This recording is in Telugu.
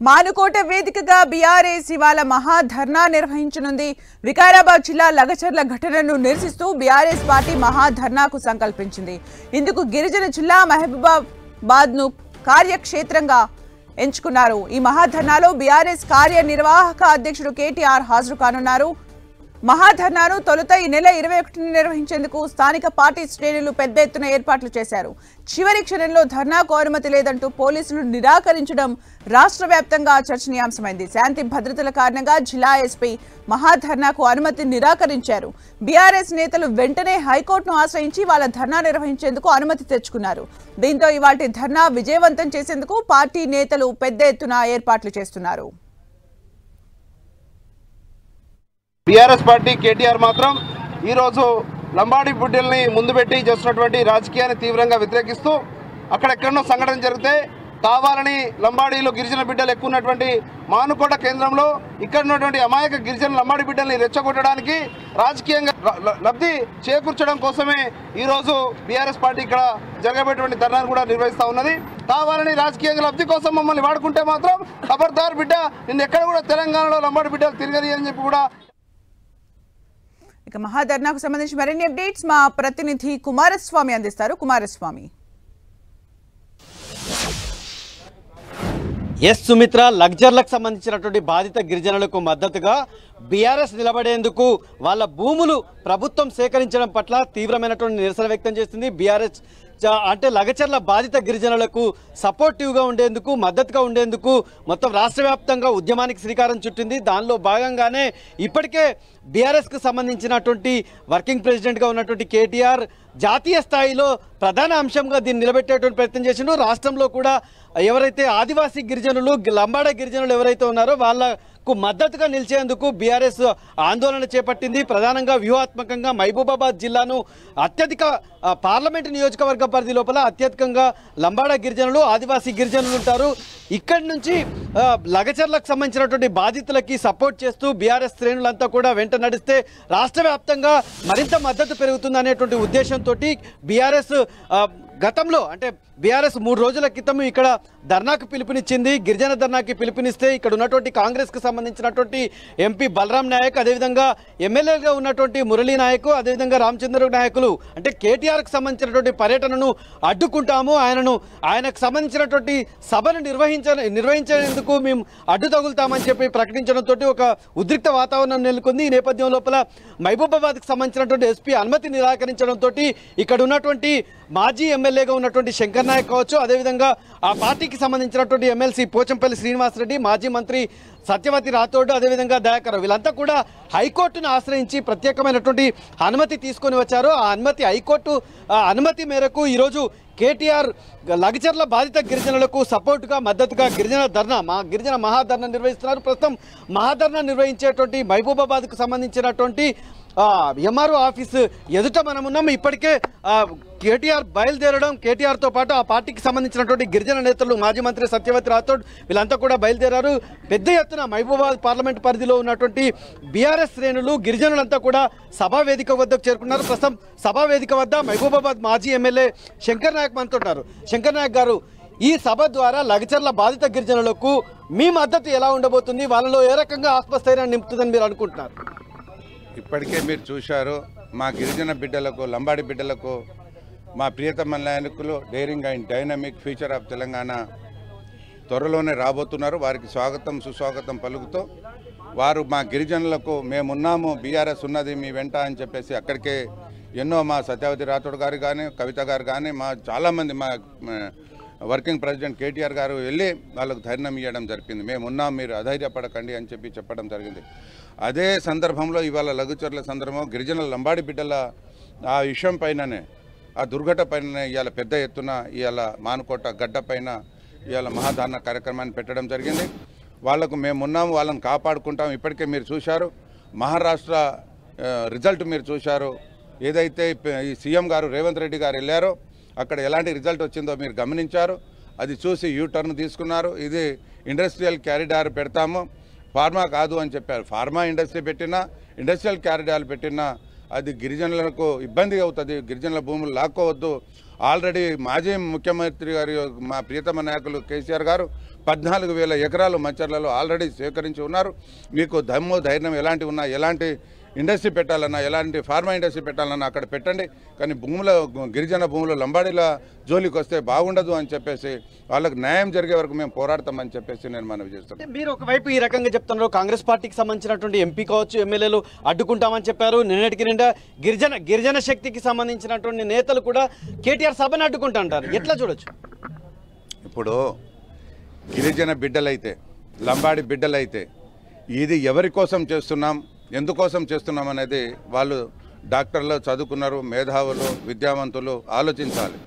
మానుకోట వేదికగా బీఆర్ఎస్ ఇవాళ మహాధర్నా నిర్వహించనుంది. వికారాబాద్ జిల్లా లగచర్ల ఘటనను నిరసిస్తూ బీఆర్ఎస్ పార్టీ మహాధర్నాకు సంకల్పించింది. ఇందుకు గిరిజన జిల్లా మహబూబాబాద్ ను కార్యక్షేత్రంగా ఎంచుకున్నారు. ఈ మహాధర్నాలో బీఆర్ఎస్ కార్యనిర్వాహక అధ్యక్షుడు కేటీఆర్ హాజరు కానున్నారు. మహాధర్నాను తొలుత ఈ నెల 21ని నిర్వహించేందుకు స్థానిక పార్టీ శ్రేణులు పెద్ద ఎత్తున ఏర్పాట్లు చేశారు. చివరి క్షణంలో ధర్నాకు అనుమతి లేదంటూ పోలీసులు నిరాకరించడం రాష్ట్ర వ్యాప్తంగా చర్చనీయాంశమైంది. శాంతి భద్రతల కారణంగా జిల్లా ఎస్పీ మహాధర్నాకు అనుమతి నిరాకరించారు. బీఆర్ఎస్ నేతలు వెంటనే హైకోర్టును ఆశ్రయించి వాళ్ళ ధర్నా నిర్వహించేందుకు అనుమతి తెచ్చుకున్నారు. దీంతో ఇవాల్టి ధర్నా విజయవంతం చేసేందుకు పార్టీ నేతలు పెద్ద ఎత్తున ఏర్పాట్లు చేస్తున్నారు. బీఆర్ఎస్ పార్టీ కేటీఆర్ మాత్రం ఈరోజు లంబాడి బిడ్డల్ని ముందు పెట్టి చేస్తున్నటువంటి రాజకీయాన్ని తీవ్రంగా వ్యతిరేకిస్తూ అక్కడెక్కడో సంఘటన జరిగితే కావాలని లంబాడీలు గిరిజన బిడ్డలు ఎక్కువ ఉన్నటువంటి మానుకోట కేంద్రంలో ఇక్కడ ఉన్నటువంటి అమాయక గిరిజన లంబాడి బిడ్డల్ని రెచ్చగొట్టడానికి రాజకీయంగా లబ్ధి చేకూర్చడం కోసమే ఈరోజు బీఆర్ఎస్ పార్టీ ఇక్కడ జరగబోయేటువంటి ధర్నాను కూడా నిర్వహిస్తూ ఉన్నది. కావాలని రాజకీయంగా లబ్ధి కోసం మమ్మల్ని వాడుకుంటే మాత్రం ఖబర్దార్ బిడ్డ, నిన్న ఎక్కడ కూడా తెలంగాణలో లంబాడి బిడ్డలు తిరగని అని చెప్పి కూడా. ఇక మహాధర్నాకు సంబంధించి మరిన్ని అప్డేట్స్ మా ప్రతినిధి కుమారస్వామి అందిస్తారు. కుమారస్వామి. ఎస్ సుమిత్ర, లగ్జర్లకు సంబంధించినటువంటి బాధిత గిరిజనులకు మద్దతుగా బీఆర్ఎస్ నిలబడేందుకు వాళ్ళ భూములు ప్రభుత్వం సేకరించడం పట్ల తీవ్రమైనటువంటి నిరసన వ్యక్తం చేస్తుంది. బీఆర్ఎస్ అంటే లగచర్ల బాధిత గిరిజనులకు సపోర్టివ్గా ఉండేందుకు, మద్దతుగా ఉండేందుకు మొత్తం రాష్ట్ర వ్యాప్తంగా ఉద్యమానికి శ్రీకారం చుట్టింది. దానిలో భాగంగానే ఇప్పటికే బీఆర్ఎస్కు సంబంధించినటువంటి వర్కింగ్ ప్రెసిడెంట్గా ఉన్నటువంటి కేటీఆర్ జాతీయ స్థాయిలో ప్రధాన అంశంగా దీన్ని నిలబెట్టేటువంటి ప్రయత్నం చేసిండు. రాష్ట్రంలో కూడా ఎవరైతే ఆదివాసీ గిరిజనులు, లంబాడ గిరిజనులు ఎవరైతే ఉన్నారో వాళ్ళకు మద్దతుగా నిలిచేందుకు బీఆర్ఎస్ ఆందోళన చేపట్టింది. ప్రధానంగా వ్యూహాత్మకంగా మహబూబాబాద్ జిల్లాను అత్యధిక పార్లమెంటు నియోజకవర్గ పరిధి లోపల అత్యధికంగా లంబాడ గిరిజనులు, ఆదివాసీ గిరిజనులు ఉంటారు. ఇక్కడి నుంచి లగచర్లకు సంబంధించినటువంటి బాధితులకి సపోర్ట్ చేస్తూ బీఆర్ఎస్ శ్రేణులంతా కూడా వెంట నడిస్తే రాష్ట్ర వ్యాప్తంగా మరింత మద్దతు పెరుగుతుంది అనేటువంటి ఉద్దేశంతో బీఆర్ఎస్ గతంలో అంటే బీఆర్ఎస్ 3 రోజుల క్రితం ఇక్కడ ధర్నాకు పిలుపునిచ్చింది. గిరిజన ధర్నాకి పిలుపునిస్తే ఇక్కడ ఉన్నటువంటి కాంగ్రెస్కు సంబంధించినటువంటి ఎంపీ బలరాం నాయక్, అదేవిధంగా ఎమ్మెల్యేగా ఉన్నటువంటి మురళీ నాయక్, అదేవిధంగా రామచంద్ర నాయకులు అంటే కేటీఆర్కు సంబంధించినటువంటి పర్యటనను అడ్డుకుంటాము, ఆయనకు సంబంధించినటువంటి సభను నిర్వహించేందుకు మేము అడ్డు తగులుతామని చెప్పి ప్రకటించడంతో ఒక ఉద్రిక్త వాతావరణం నెలకొంది. ఈ నేపథ్యం లోపల మహబూబాబాద్కు సంబంధించినటువంటి ఎస్పీ అనుమతి నిరాకరించడంతో ఇక్కడ ఉన్నటువంటి మాజీ ఎమ్మెల్యేగా ఉన్నటువంటి శంకర్ నాయక్ కావచ్చు, అదేవిధంగా ఆ పార్టీకి సంబంధించినటువంటి ఎమ్మెల్సీ పోచంపల్లి శ్రీనివాసరెడ్డి, మాజీ మంత్రి సత్యవతి రాథోడ్, అదేవిధంగా దయాకర్, వీళ్ళంతా కూడా హైకోర్టును ఆశ్రయించి ప్రత్యేకమైనటువంటి అనుమతి తీసుకొని వచ్చారు. ఆ అనుమతి హైకోర్టు అనుమతి మేరకు ఈరోజు కేటీఆర్ లగచర్ల బాధిత గిరిజనులకు సపోర్టుగా, మద్దతుగా గిరిజన మహాధర్నా నిర్వహిస్తున్నారు. ప్రస్తుతం మహాధర్నా నిర్వహించేటువంటి మహబూబాబాద్కు సంబంధించినటువంటి ఎంఆర్ఓ ఆఫీసు ఎదుట మనం ఉన్నాం. ఇప్పటికే కేటీఆర్ బయలుదేరడం, కేటీఆర్తో పాటు ఆ పార్టీకి సంబంధించినటువంటి గిరిజన నేతలు, మాజీ మంత్రి సత్యవతి రాథోడ్ వీళ్ళంతా కూడా బయలుదేరారు. పెద్ద ఎత్తున మహబూబాబాద్ పార్లమెంట్ పరిధిలో ఉన్నటువంటి బీఆర్ఎస్ శ్రేణులు, గిరిజనులంతా కూడా సభా వేదిక వద్దకు చేరుకున్నారు. ప్రస్తుతం సభా వేదిక వద్ద మహబూబాబాద్ మాజీ ఎమ్మెల్యే శంకర్ నాయక్ మనతోన్నారు. శంకర్ నాయక్ గారు, ఈ సభ ద్వారా లగచర్ల బాధిత గిరిజనులకు మీ మద్దతు ఎలా ఉండబోతుంది, వాళ్ళలో ఏ రకంగా ఆత్మస్థైర్యాన్ని నింపుతుందని మీరు అనుకుంటున్నారు? ఇప్పటికే మీరు చూశారు, మా గిరిజన బిడ్డలకు, లంబాడి బిడ్డలకు మా ప్రియతమ నాయకులు daring and dynamic future of Telangana త్వరలోనే రాబోతున్నారు. వారికి స్వాగతం సుస్వాగతం పలుకుతూ వారు మా గిరిజనులకు మేమున్నాము, బీఆర్ఎస్ ఉన్నది మీ వెంట అని చెప్పేసి అక్కడికే ఎన్నో మా సత్యవతి రాథోడ్ గారు కానీ, కవిత గారు కానీ, మా చాలామంది మా వర్కింగ్ ప్రెసిడెంట్ కేటీఆర్ గారు వెళ్ళి వాళ్ళకు ధైర్యం ఇవ్వడం జరిగింది. మేమున్నాం, మీరు అధైర్యపడకండి అని చెప్పడం జరిగింది. అదే సందర్భంలో ఇవాళ లఘుచర్ల సందర్భం గిరిజనుల లంబాడి బిడ్డల ఆ విషయం పైననే, ఆ దుర్ఘటన పైననే ఇవాళ పెద్ద ఎత్తున ఇవాళ మానుకోట గడ్డ పైన ఇవాళ మహాధర్నా కార్యక్రమాన్ని పెట్టడం జరిగింది. వాళ్లకు మేమున్నాము, వాళ్ళని కాపాడుకుంటాం. ఇప్పటికే మీరు చూశారు, మహారాష్ట్ర రిజల్ట్ మీరు చూశారు. ఏదైతే ఈ సీఎం గారు రేవంత్ రెడ్డి గారు వెళ్ళారో అక్కడ ఎలాంటి రిజల్ట్ వచ్చిందో మీరు గమనించారు. అది చూసి యూటర్న్ తీసుకున్నారు. ఇది ఇండస్ట్రియల్ క్యారిడార్ పెడతాము, ఫార్మా కాదు అని చెప్పారు. ఫార్మా ఇండస్ట్రీ పెట్టినా, ఇండస్ట్రియల్ క్యారిడార్ పెట్టినా అది గిరిజనులకు ఇబ్బంది అవుతుంది. గిరిజనుల భూములు లాక్కోవద్దు, ఆల్రెడీ మాజీ ముఖ్యమంత్రి గారు మా ప్రియతమ నాయకులు కేసీఆర్ గారు 14,000 ఎకరాలు మంచర్లలో ఆల్రెడీ సేకరించి ఉన్నారు. మీకు దమ్ము ధైర్యం ఎలాంటి ఉన్నా, ఎలాంటి ఇండస్ట్రీ పెట్టాలన్నా, ఎలాంటి ఫార్మా ఇండస్ట్రీ పెట్టాలన్నా అక్కడ పెట్టండి. కానీ భూముల గిరిజన భూములు లంబాడీల జోలికి వస్తే బాగుండదు అని చెప్పేసి వాళ్ళకు న్యాయం జరిగే వరకు మేము పోరాడతామని చెప్పేసి నేను మనవి చేస్తాను. మీరు ఒకవైపు ఈ రకంగా చెప్తున్నారు, కాంగ్రెస్ పార్టీకి సంబంధించినటువంటి ఎంపీ కావచ్చు, ఎమ్మెల్యేలు అడ్డుకుంటామని చెప్పారు. నిన్నటికి నిండా గిరిజన శక్తికి సంబంధించినటువంటి నేతలు కూడా కేటీఆర్ సభను అడ్డుకుంటారు. ఎట్లా చూడొచ్చు? ఇప్పుడు గిరిజన బిడ్డలైతే, లంబాడి బిడ్డలైతే ఇది ఎవరి కోసం చేస్తున్నాం, ఎందుకోసం చేస్తున్నాం అనేది వాళ్ళు డాక్టర్లు చదువుకున్నారు, మేధావులు, విద్యావంతులు ఆలోచించాలి.